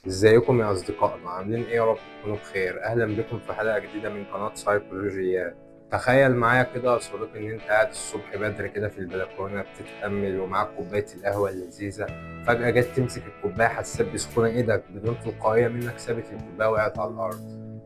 ازيكم يا اصدقائنا؟ عاملين ايه؟ يا رب تكونوا بخير. اهلا بكم في حلقه جديده من قناه سايكولوجيات. تخيل معايا كده يا صديقي ان انت قاعد الصبح بدري كده في البلكونه بتتامل ومعاك كوبايه القهوه اللذيذه. فجاه جت تمسك الكوبايه، حسيت بسخونه ايدك بدون تلقائيه منك، سابت الكوبايه وقعت على الارض.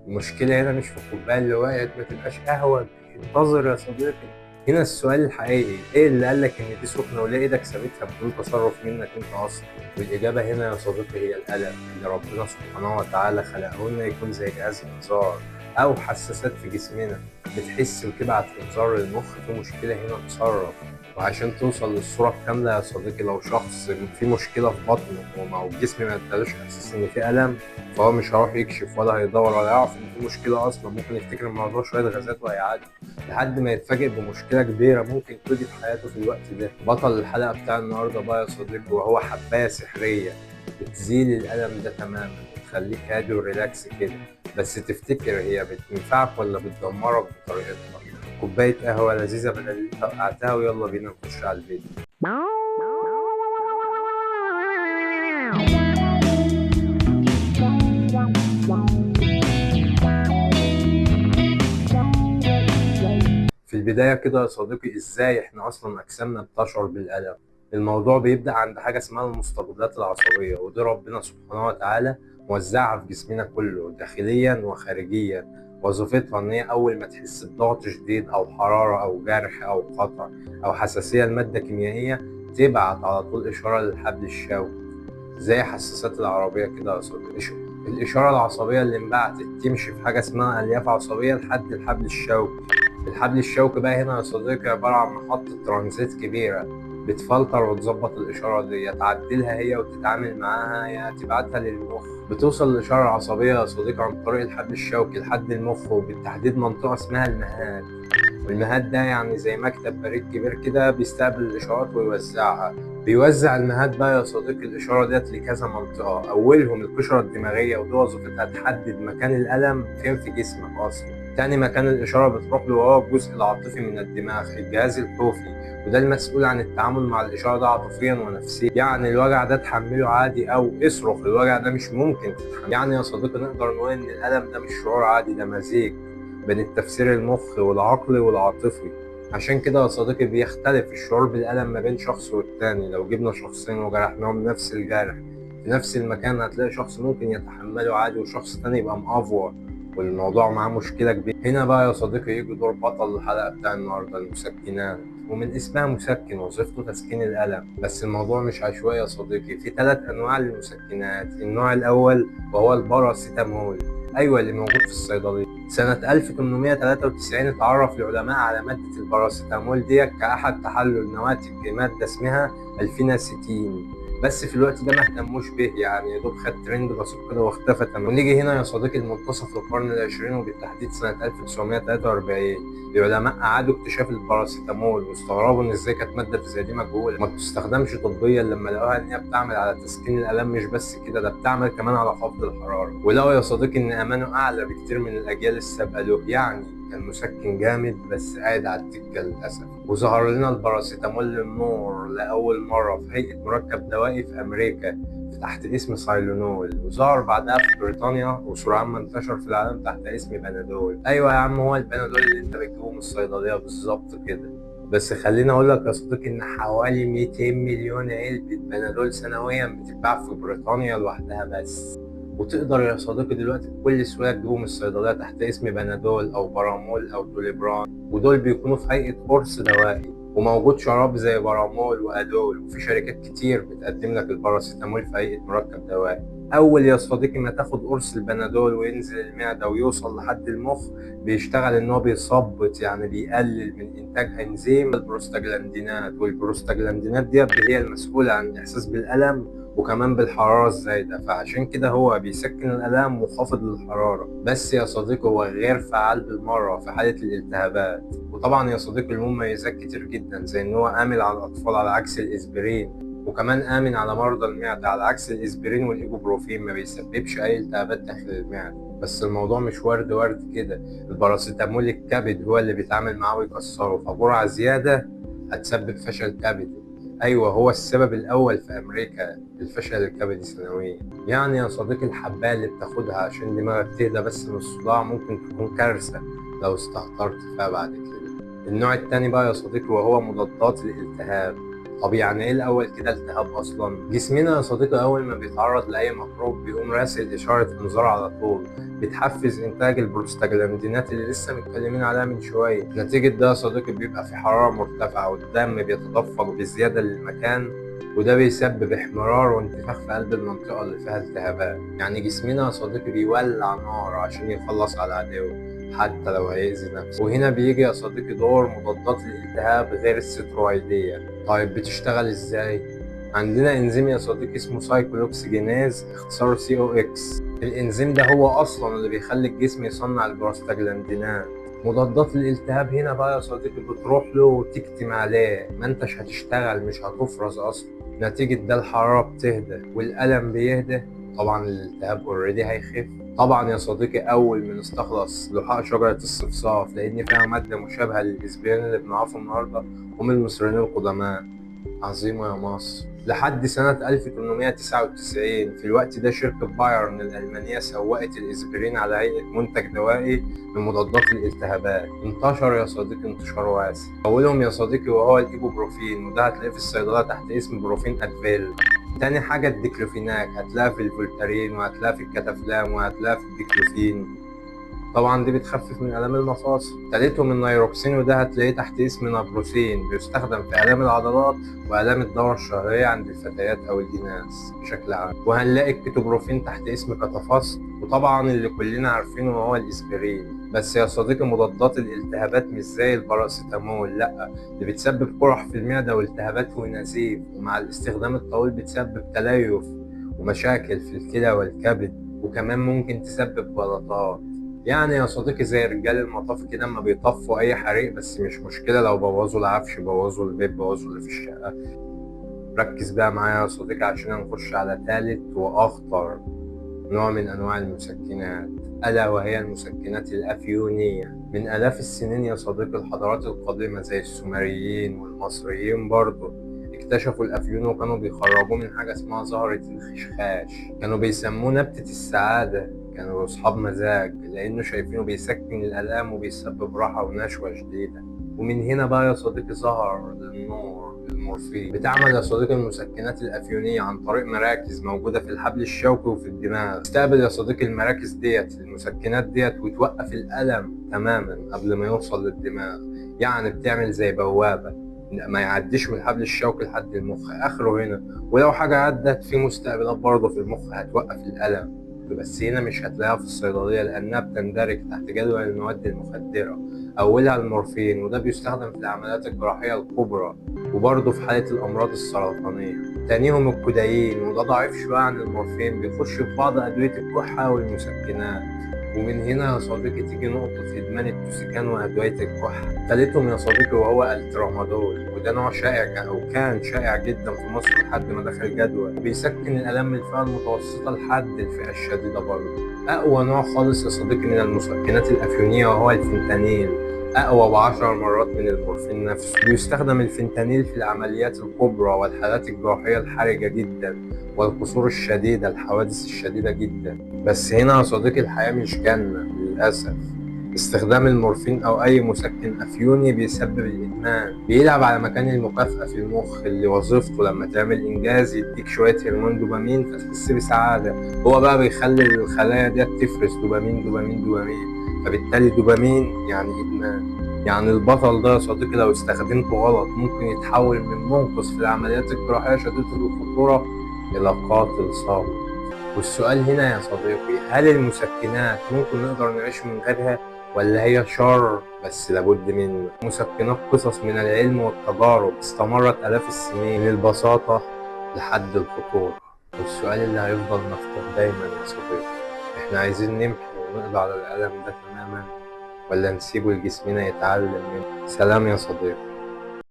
المشكله هنا مش في الكوبايه اللي وقعت، ما تبقاش قهوه. انتظر يا صديقي، هنا السؤال الحقيقي: ايه اللي قالك ان دي سخنه وليه ايدك سابتها بدون تصرف منك انت اصلا؟ والإجابة هنا يا صديقي هي القلم اللي ربنا سبحانه وتعالى خلقه لنا يكون زي جهاز إنذار أو حساسات في جسمنا، بتحس وتبعت إنذار للمخ في مشكلة هنا، اتصرف. وعشان توصل للصورة الكاملة يا صديقي، لو شخص في مشكلة في بطنه والجسم ما ادالوش إحساس إن في ألم، فهو مش هيروح يكشف ولا هيدور ولا يعرف إن في مشكلة أصلا. ممكن يفتكر الموضوع شوية غازات وهيعدي، لحد ما يتفاجئ بمشكلة كبيرة ممكن تودي في حياته في الوقت ده. بطل الحلقة بتاع النهاردة بقى يا صديقي وهو حباية سحرية بتزيل الألم ده تماما، بتخليك هادي وريلاكس كده. بس تفتكر هي بتنفعك ولا بتدمرك بطريقتها؟ كوباية قهوة لذيذة بدل اللي انت وقعتها، ويلا بينا نخش على الفيديو. في البداية كده يا صديقي، ازاي احنا اصلا اجسامنا بتشعر بالألم؟ الموضوع بيبدأ عند حاجة اسمها المستقبلات العصبية، ودي ربنا سبحانه وتعالى موزعها في جسمنا كله داخليا وخارجيا. وظيفتها ان هي اول ما تحس بضغط شديد او حرارة او جرح او قطع او حساسية لمادة كيميائية، تبعت على طول اشارة للحبل الشوكي، زي حساسات العربية كده يا صديقي. الإشارة العصبية اللي انبعتت تمشي في حاجة اسمها ألياف عصبية لحد الحبل الشوكي. الحبل الشوكي بقى هنا يا صديقي عبارة عن محطة ترانزيت كبيرة، بتفلتر وتظبط الإشارة دي، تعدلها هي وتتعامل معاها، يا تبعتها للمخ. بتوصل الإشارة العصبية يا صديقي عن طريق الحبل الشوكي لحد المخ، وبالتحديد منطقة اسمها المهاد. والمهاد ده يعني زي مكتب بريد كبير كده، بيستقبل الإشارات ويوزعها. بيوزع المهاد بقى يا صديقي الإشارة ديت لكذا منطقة، أولهم القشرة الدماغية، ودي وظيفتها تحدد مكان الألم فين في جسمك أصلا. تاني مكان الإشارة بتروح له وهو الجزء العاطفي من الدماغ، الجهاز الحوفي، وده المسؤول عن التعامل مع الإشارة ده عاطفيا ونفسيا. يعني الوجع ده تحمله عادي، أو اصرخ الوجع ده مش ممكن تتحمل. يعني يا صديقي نقدر نقول إن الألم ده مش شعور عادي، ده مزيج بين التفسير المخ والعقل والعاطفي. عشان كده يا صديقي بيختلف الشعور بالألم ما بين شخص والتاني. لو جبنا شخصين وجرحناهم نفس الجرح في نفس المكان، هتلاقي شخص ممكن يتحمله عادي وشخص تاني يبقى مأفور والموضوع معاه مشكلة كبيرة. هنا بقى يا صديقي يجي دور بطل الحلقة بتاع النهاردة: المسكنات. ومن اسمها مسكن، وظيفته تسكين الألم. بس الموضوع مش عشوائي يا صديقي، في 3 أنواع للمسكنات. النوع الأول وهو الباراسيتامول، أيوة اللي موجود في الصيدلية. سنة 1893 اتعرف العلماء على مادة الباراسيتامول دي كأحد تحلل نواتج مادة اسمها الفيناستين. بس في الوقت ده ما اهتموش به، يعني يا دوب خد ترند بسيط كده واختفى تماما. ونيجي هنا يا صديقي لمنتصف القرن العشرين، وبالتحديد سنة 1943، العلماء أعادوا اكتشاف الباراسيتامول واستغربوا إن إزاي كانت مادة زي دي مجهولة ما بتستخدمش طبيا، لما لقوها إن هي بتعمل على تسكين الآلام. مش بس كده، ده بتعمل كمان على خفض الحرارة. ولقوا يا صديقي إن أمانه أعلى بكتير من الأجيال السابقة له. يعني كان مسكن جامد بس قاعد على الدكة للأسف. وظهر لنا الباراسيتامول للنور لأول مرة في هيئة مركب دوائي في أمريكا تحت اسم سايلونول، وظهر بعدها في بريطانيا، وسرعان ما انتشر في العالم تحت اسم بنادول. ايوه يا عم، هو البنادول اللي انت بتجيبه من الصيدليه بالظبط كده. بس خليني اقول لك يا صديقي ان حوالي 200 مليون علبه بنادول سنويا بتتباع في بريطانيا لوحدها بس. وتقدر يا صديقي دلوقتي بكل سهوله تجيبه من الصيدليه تحت اسم بنادول او برامول او توليبران، ودول بيكونوا في هيئه قرص دوائي. وموجود شراب زي بارامول وادول، وفي شركات كتير بتقدم لك الباراسيتامول في هيئه مركب دوائي. اول يا صديقي ما تاخد قرص البنادول وينزل المعده ويوصل لحد المخ، بيشتغل ان هو بيثبط، يعني بيقلل من انتاج انزيم البروستاجلاندينات. والبروستاجلاندينات دي هي المسؤوله عن الاحساس بالالم وكمان بالحرارة الزايدة، فعشان كده هو بيسكن الآلام وخافض الحرارة. بس يا صديقي هو غير فعال بالمرة في حالة الالتهابات. وطبعا يا صديقي له مميزات كتير جدا، زي ان هو آمن على الأطفال على عكس الإسبرين، وكمان آمن على مرضى المعدة على عكس الإسبرين والإيبوبروفين، ما بيسببش أي التهابات داخل المعدة. بس الموضوع مش ورد كده. الباراسيتامول الكبد هو اللي بيتعامل معاه ويكسره، فجرعة زيادة هتسبب فشل كبدي. ايوه، هو السبب الاول في امريكا الفشل الكبدي سنويا. يعني يا صديقي الحبايه اللي بتاخدها عشان دماغك تهدى بس من الصداع ممكن تكون كارثه لو استهترت فيها بعد كده. النوع التاني بقى يا صديقي وهو مضادات الالتهاب. طب يعني ايه الاول كده التهاب اصلا؟ جسمنا يا صديقي اول ما بيتعرض لاي ميكروب بيقوم راسل اشاره انذار على طول، بتحفز انتاج البروستاجلاندينات اللي لسه متكلمين عليها من شويه. نتيجه ده يا صديقي بيبقى في حراره مرتفعه والدم بيتدفق بزياده للمكان، وده بيسبب احمرار وانتفاخ في قلب المنطقه اللي فيها التهابات. يعني جسمنا يا صديقي بيولع نار عشان يخلص على عدوه حتى لو هيأذي نفسه. وهنا بيجي يا صديقي دور مضادات الالتهاب غير السترويديه. طيب بتشتغل ازاي؟ عندنا انزيم يا صديقي اسمه سايكلوكسجيناز، اختصاره COX. الانزيم ده هو اصلا اللي بيخلي الجسم يصنع البروستاجلاندينات. مضادات الالتهاب هنا بقى يا صديقي بتروح له وتكتم عليه، ما انتش هتشتغل، مش هتفرز اصلا. نتيجة ده الحرارة بتهدى والألم بيهدى، طبعا الالتهاب اوريدي هيخف. طبعا يا صديقي اول ما نستخلص لحاء شجرة الصفصاف لان فيها مادة مشابهة للإسبرين اللي بنعرفه النهاردة هم المصريين القدماء. عظيمة يا مصر. لحد سنة 1899 في الوقت ده شركة بايرن الألمانية سوقت الإسبرين على هيئة منتج دوائي لمضادات الالتهابات. انتشر يا صديقي انتشار واسع. أولهم يا صديقي وهو الإيبوبروفين، وده هتلاقيه في الصيدلة تحت اسم بروفين أدفيل. تاني حاجة الديكلوفيناك، هتلاقيها في الفولتارين وهتلاقيها في الكتافلام وهتلاقيها في الديكلوفين. طبعا دي بتخفف من آلام المفاصل. تالتهم النيروكسين، وده هتلاقيه تحت اسم نابروسين، بيستخدم في آلام العضلات وآلام الدورة الشهرية عند الفتيات أو الإناث بشكل عام. وهنلاقي الكيتوبروفين تحت اسم كتافاست، وطبعا اللي كلنا عارفينه وهو الإسبرين. بس يا صديقي مضادات الالتهابات مش زي الباراسيتامول، لأ، اللي بتسبب قرح في المعدة والتهابات ونزيف، ومع الاستخدام الطويل بتسبب تليف ومشاكل في الكلى والكبد، وكمان ممكن تسبب جلطات. يعني يا صديقي زي رجال المطاف كده اما بيطفوا اي حريق، بس مش مشكلة لو بوظوا العفش، بوظوا البيت، بوظوا اللي في الشقة. ركز بقى معايا يا صديقي عشان نخش على ثالث واخطر نوع من انواع المسكنات، الا وهي المسكنات الافيونية. من الاف السنين يا صديقي الحضارات القديمة زي السومريين والمصريين برضه اكتشفوا الافيون، وكانوا بيخرجوه من حاجة اسمها زهرة الخشخاش. كانوا بيسموه نبتة السعادة، كانوا أصحاب مزاج لأنه شايفينه بيسكن الآلام وبيسبب راحة ونشوة شديدة. ومن هنا بقى يا صديقي ظهر النور المورفين. بتعمل يا صديقي المسكنات الأفيونية عن طريق مراكز موجودة في الحبل الشوكي وفي الدماغ. تستقبل يا صديقي المراكز ديت المسكنات ديت وتوقف الألم تماما قبل ما يوصل للدماغ. يعني بتعمل زي بوابة ما يعديش من الحبل الشوكي لحد المخ، آخره هنا. ولو حاجة عدت في مستقبلات برضه في المخ هتوقف الألم، بس هنا مش هتلاقيها في الصيدلية لأنها بتندرج تحت جدول المواد المخدرة، أولها المورفين، وده بيستخدم في العمليات الجراحية الكبرى وبرضه في حالة الأمراض السرطانية. تانيهم الكودايين، وده ضعيف شوية عن المورفين، بيخش في بعض أدوية الكحة والمسكنات. ومن هنا يا صديقي تيجي نقطة إدمان التوسيكان وأدوية الكحة. تالتهم يا صديقي وهو الترامادول، وده نوع شائع أو كان شائع جدا في مصر لحد ما دخل جدول، بيسكن الآلام من الفئة المتوسطة لحد الفئة الشديدة برضه. أقوى نوع خالص يا صديقي من المسكنات الأفيونية وهو الفنتانيل، أقوى ب10 مرات من المورفين نفسه. بيستخدم الفنتانيل في العمليات الكبرى والحالات الجراحية الحرجة جدا والكسور الشديدة، الحوادث الشديدة جدا. بس هنا يا صديقي الحياة مش جنة للأسف. استخدام المورفين أو أي مسكن أفيوني بيسبب الإدمان، بيلعب على مكان المكافأة في المخ اللي وظيفته لما تعمل إنجاز يديك شوية هرمون دوبامين فتحس بسعادة. هو بقى بيخلي الخلايا دي تفرز دوبامين دوبامين دوبامين، فبالتالي دوبامين يعني إدمان. يعني البطل ده يا صديقي لو استخدمته غلط ممكن يتحول من منقذ في العمليات الجراحية شديدة الخطورة إلى قاتل صامت. والسؤال هنا يا صديقي، هل المسكنات ممكن نقدر نعيش من غيرها ولا هي شر بس لابد منه؟ مسكنات قصص من العلم والتجارب استمرت آلاف السنين، من البساطة لحد الخطورة. والسؤال اللي هيفضل مفتوح دايما يا صديقي، احنا عايزين نمحي ونقضي على الألم ده تماما ولا نسيبه لجسمنا يتعلم منه؟ سلام يا صديقي.